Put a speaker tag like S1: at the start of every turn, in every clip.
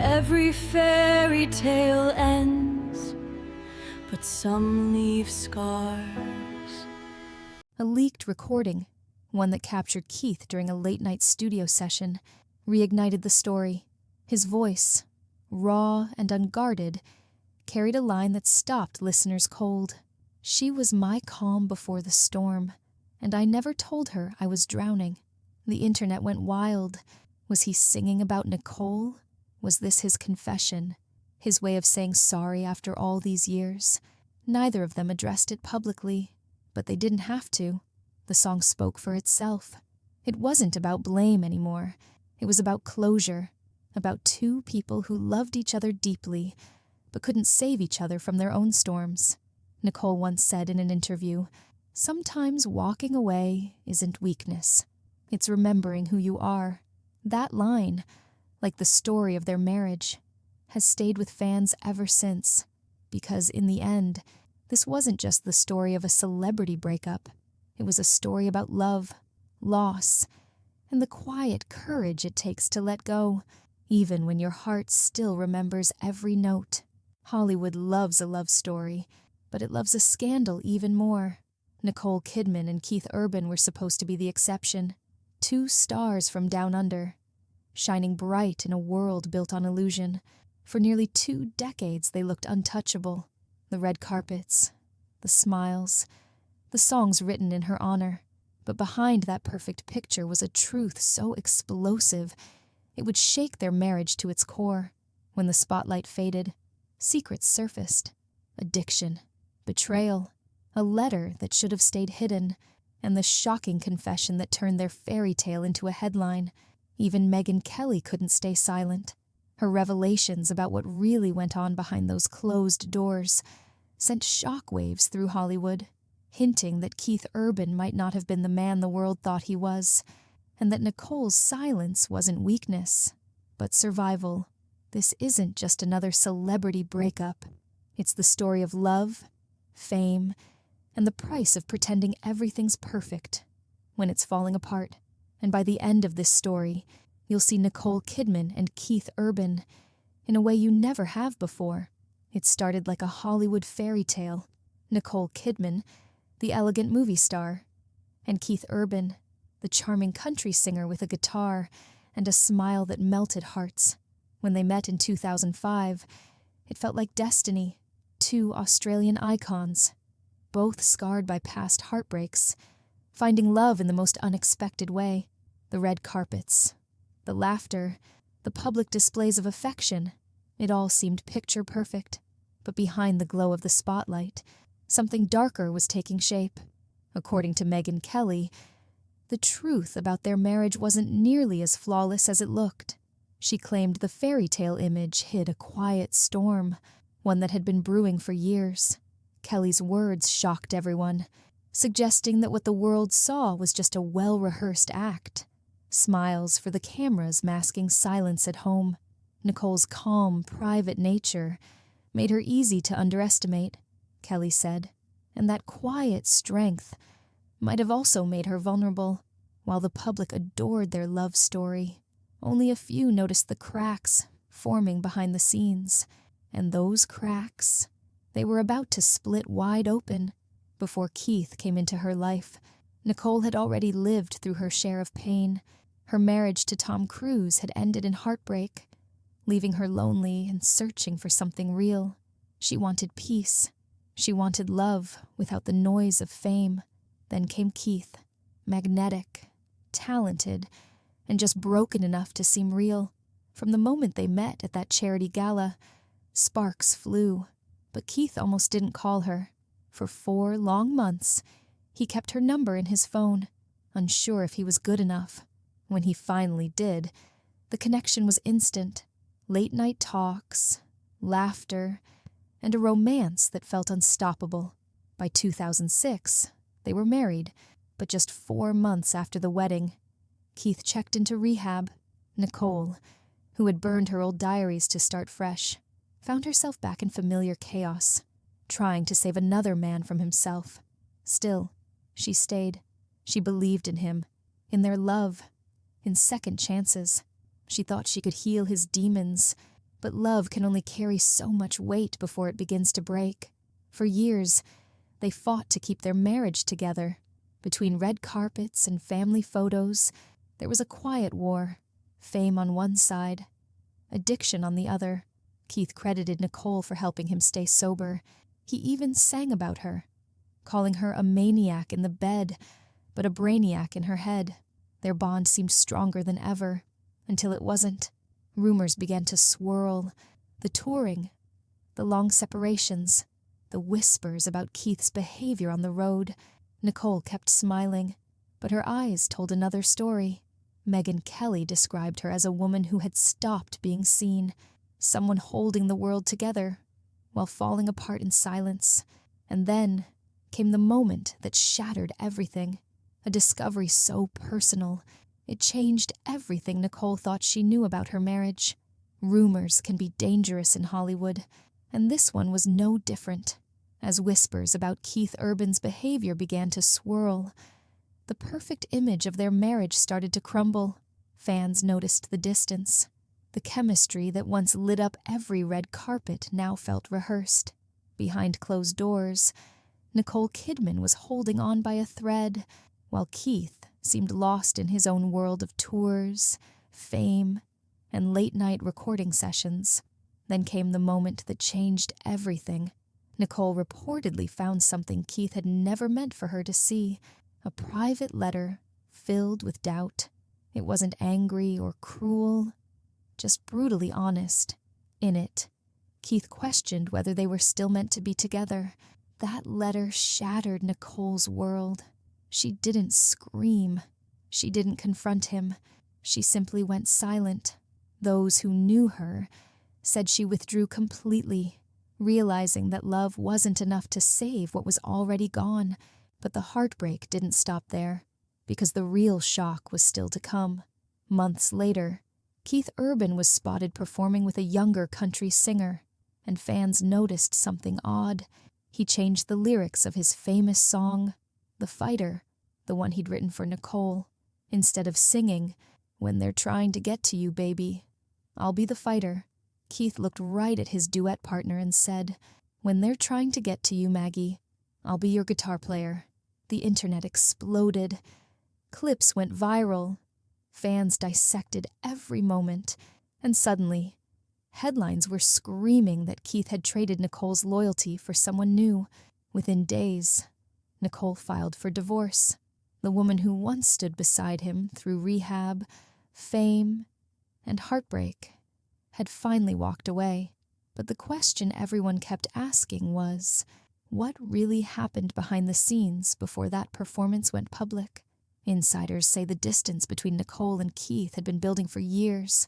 S1: Every fairy tale ends, but some leave scars.
S2: A leaked recording, one that captured Keith during a late-night studio session, reignited the story. His voice, raw and unguarded, carried a line that stopped listeners cold. She was my calm before the storm, and I never told her I was drowning. The internet went wild. Was he singing about Nicole? Was this his confession? His way of saying sorry after all these years? Neither of them addressed it publicly, but they didn't have to. The song spoke for itself. It wasn't about blame anymore. It was about closure, about two people who loved each other deeply, but couldn't save each other from their own storms. Nicole once said in an interview, "Sometimes walking away isn't weakness. It's remembering who you are." That line, like the story of their marriage, has stayed with fans ever since, because in the end, this wasn't just the story of a celebrity breakup. It was a story about love, loss, and the quiet courage it takes to let go, even when your heart still remembers every note. Hollywood loves a love story, but it loves a scandal even more. Nicole Kidman and Keith Urban were supposed to be the exception. Two stars from down under, shining bright in a world built on illusion. For nearly 2 decades they looked untouchable. The red carpets, the smiles, the songs written in her honor. But behind that perfect picture was a truth so explosive it would shake their marriage to its core. When the spotlight faded, secrets surfaced. Addiction, betrayal, a letter that should have stayed hidden, and the shocking confession that turned their fairy tale into a headline. Even Megyn Kelly couldn't stay silent. Her revelations about what really went on behind those closed doors sent shockwaves through Hollywood, hinting that Keith Urban might not have been the man the world thought he was, and that Nicole's silence wasn't weakness, but survival. This isn't just another celebrity breakup. It's the story of love, fame, and the price of pretending everything's perfect when it's falling apart. And by the end of this story, you'll see Nicole Kidman and Keith Urban in a way you never have before. It started like a Hollywood fairy tale. Nicole Kidman, the elegant movie star, and Keith Urban, the charming country singer with a guitar and a smile that melted hearts. When they met in 2005, it felt like destiny. Two Australian icons, both scarred by past heartbreaks, finding love in the most unexpected way. The red carpets, the laughter, the public displays of affection. It all seemed picture perfect. But behind the glow of the spotlight, something darker was taking shape. According to Megyn Kelly, the truth about their marriage wasn't nearly as flawless as it looked. She claimed the fairy tale image hid a quiet storm, one that had been brewing for years. Kelly's words shocked everyone, suggesting that what the world saw was just a well-rehearsed act. Smiles for the cameras masking silence at home. Nicole's calm, private nature made her easy to underestimate, Kelly said, and that quiet strength might have also made her vulnerable. While the public adored their love story, only a few noticed the cracks forming behind the scenes. And those cracks, they were about to split wide open. Before Keith came into her life, Nicole had already lived through her share of pain. Her marriage to Tom Cruise had ended in heartbreak, leaving her lonely and searching for something real. She wanted peace. She wanted love without the noise of fame. Then came Keith, magnetic, talented, and just broken enough to seem real. From the moment they met at that charity gala, sparks flew, but Keith almost didn't call her. For 4 long months, he kept her number in his phone, unsure if he was good enough. When he finally did, the connection was instant. Late-night talks, laughter, and a romance that felt unstoppable. By 2006, they were married, but just 4 months after the wedding, Keith checked into rehab. Nicole, who had burned her old diaries to start fresh, found herself back in familiar chaos, trying to save another man from himself. Still, she stayed. She believed in him, in their love, in second chances. She thought she could heal his demons, But love can only carry so much weight before it begins to break. For years, they fought to keep their marriage together. Between red carpets and family photos, there was a quiet war. Fame on one side, addiction on the other. Keith credited Nicole for helping him stay sober. He even sang about her, calling her a maniac in the bed, but a brainiac in her head. Their bond seemed stronger than ever, until it wasn't. Rumors began to swirl. The touring, the long separations, the whispers about Keith's behavior on the road. Nicole kept smiling, but her eyes told another story. Megan Kelly described her as a woman who had stopped being seen, someone holding the world together while falling apart in silence. And then came the moment that shattered everything, a discovery so personal. It changed everything Nicole thought she knew about her marriage. Rumors can be dangerous in Hollywood, and this one was no different. As whispers about Keith Urban's behavior began to swirl, the perfect image of their marriage started to crumble. Fans noticed the distance. The chemistry that once lit up every red carpet now felt rehearsed. Behind closed doors, Nicole Kidman was holding on by a thread, while Keith seemed lost in his own world of tours, fame, and late-night recording sessions. Then came the moment that changed everything. Nicole reportedly found something Keith had never meant for her to see, a private letter filled with doubt. It wasn't angry or cruel, just brutally honest. In it, Keith questioned whether they were still meant to be together. That letter shattered Nicole's world. She didn't scream. She didn't confront him. She simply went silent. Those who knew her said she withdrew completely, realizing that love wasn't enough to save what was already gone. But the heartbreak didn't stop there, because the real shock was still to come. Months later, Keith Urban was spotted performing with a younger country singer, and fans noticed something odd. He changed the lyrics of his famous song, The Fighter, the one he'd written for Nicole. Instead of singing, "When they're trying to get to you, baby, I'll be the fighter," Keith looked right at his duet partner and said, "When they're trying to get to you, Maggie, I'll be your guitar player." The internet exploded. Clips went viral. Fans dissected every moment, and suddenly, headlines were screaming that Keith had traded Nicole's loyalty for someone new. Within days, Nicole filed for divorce. The woman who once stood beside him through rehab, fame, and heartbreak had finally walked away. But the question everyone kept asking was, what really happened behind the scenes before that performance went public? Insiders say the distance between Nicole and Keith had been building for years.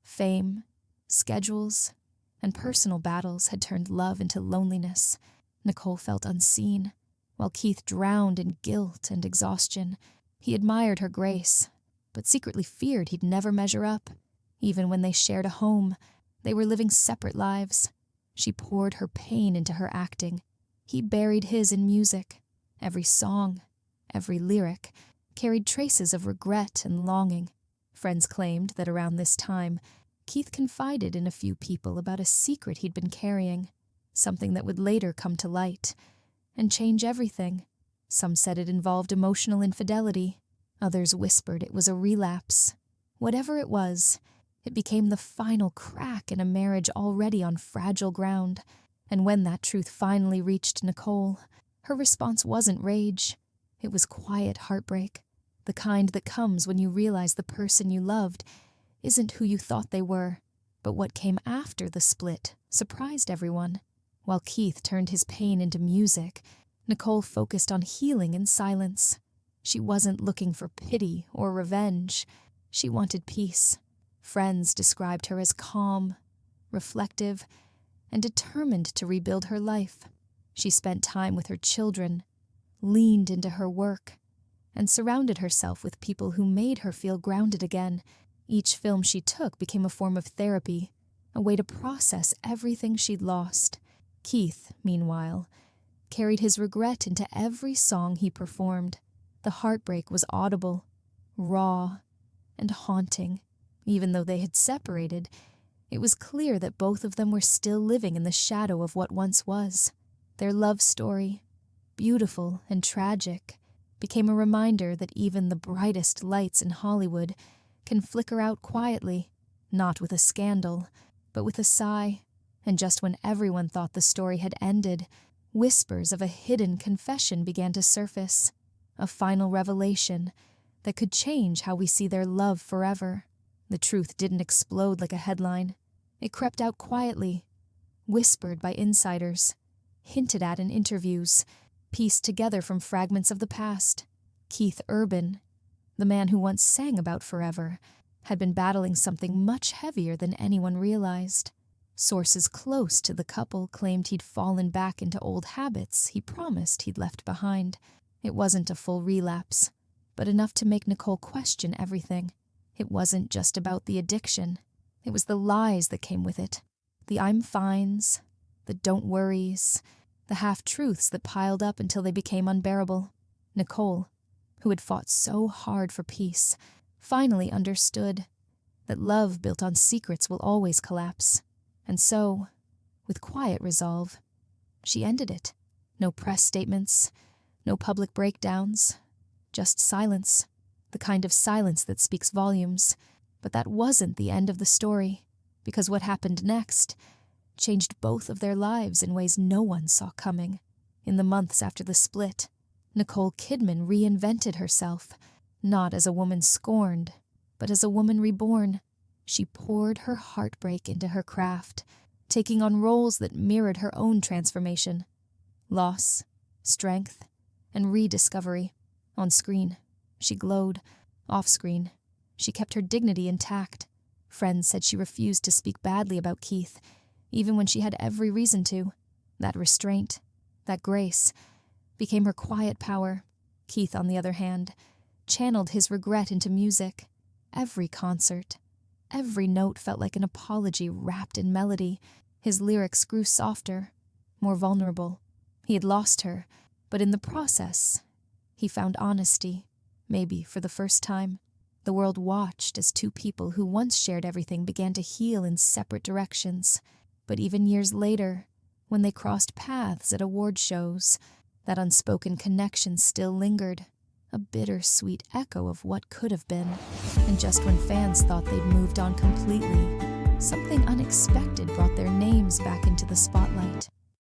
S2: Fame, schedules, and personal battles had turned love into loneliness. Nicole felt unseen, while Keith drowned in guilt and exhaustion. He admired her grace, but secretly feared he'd never measure up. Even when they shared a home, they were living separate lives. She poured her pain into her acting. He buried his in music. Every song, every lyric, carried traces of regret and longing. Friends claimed that around this time, Keith confided in a few people about a secret he'd been carrying, something that would later come to light and change everything. Some said it involved emotional infidelity. Others whispered it was a relapse. Whatever it was, it became the final crack in a marriage already on fragile ground. And when that truth finally reached Nicole, her response wasn't rage. It was quiet heartbreak, the kind that comes when you realize the person you loved isn't who you thought they were. But what came after the split surprised everyone. While Keith turned his pain into music, Nicole focused on healing in silence. She wasn't looking for pity or revenge. She wanted peace. Friends described her as calm, reflective, and determined to rebuild her life. She spent time with her children, leaned into her work, and surrounded herself with people who made her feel grounded again. Each film she took became a form of therapy, a way to process everything she'd lost. Keith, meanwhile, carried his regret into every song he performed. The heartbreak was audible, raw, and haunting. Even though they had separated, It was clear that both of them were still living in the shadow of what once was. Their love story, beautiful and tragic, became a reminder that even the brightest lights in Hollywood can flicker out quietly, not with a scandal, but with a sigh. And just when everyone thought the story had ended, whispers of a hidden confession began to surface, a final revelation that could change how we see their love forever. The truth didn't explode like a headline. It crept out quietly, whispered by insiders, hinted at in interviews, pieced together from fragments of the past. Keith Urban, the man who once sang about forever, had been battling something much heavier than anyone realized. Sources close to the couple claimed he'd fallen back into old habits he promised he'd left behind. It wasn't a full relapse, but enough to make Nicole question everything. It wasn't just about the addiction. It was the lies that came with it. The I'm fines, the don't worries, the half-truths that piled up until they became unbearable. Nicole, who had fought so hard for peace, finally understood that love built on secrets will always collapse. And so, with quiet resolve, she ended it. No press statements, no public breakdowns, just silence, the kind of silence that speaks volumes. But that wasn't the end of the story, because what happened next changed both of their lives in ways no one saw coming. In the months after the split, Nicole Kidman reinvented herself, not as a woman scorned, but as a woman reborn. She poured her heartbreak into her craft, taking on roles that mirrored her own transformation. Loss, strength, and rediscovery. On screen, she glowed. Off screen, she kept her dignity intact. Friends said she refused to speak badly about Keith, even when she had every reason to. That restraint, that grace, became her quiet power. Keith, on the other hand, channeled his regret into music. Every concert, every note felt like an apology wrapped in melody. His lyrics grew softer, more vulnerable. He had lost her, but in the process, he found honesty, maybe for the first time. The world watched as two people who once shared everything began to heal in separate directions. But even years later, when they crossed paths at award shows, that unspoken connection still lingered, a bittersweet echo of what could have been. And just when fans thought they'd moved on completely, something unexpected brought their names back into the spotlight.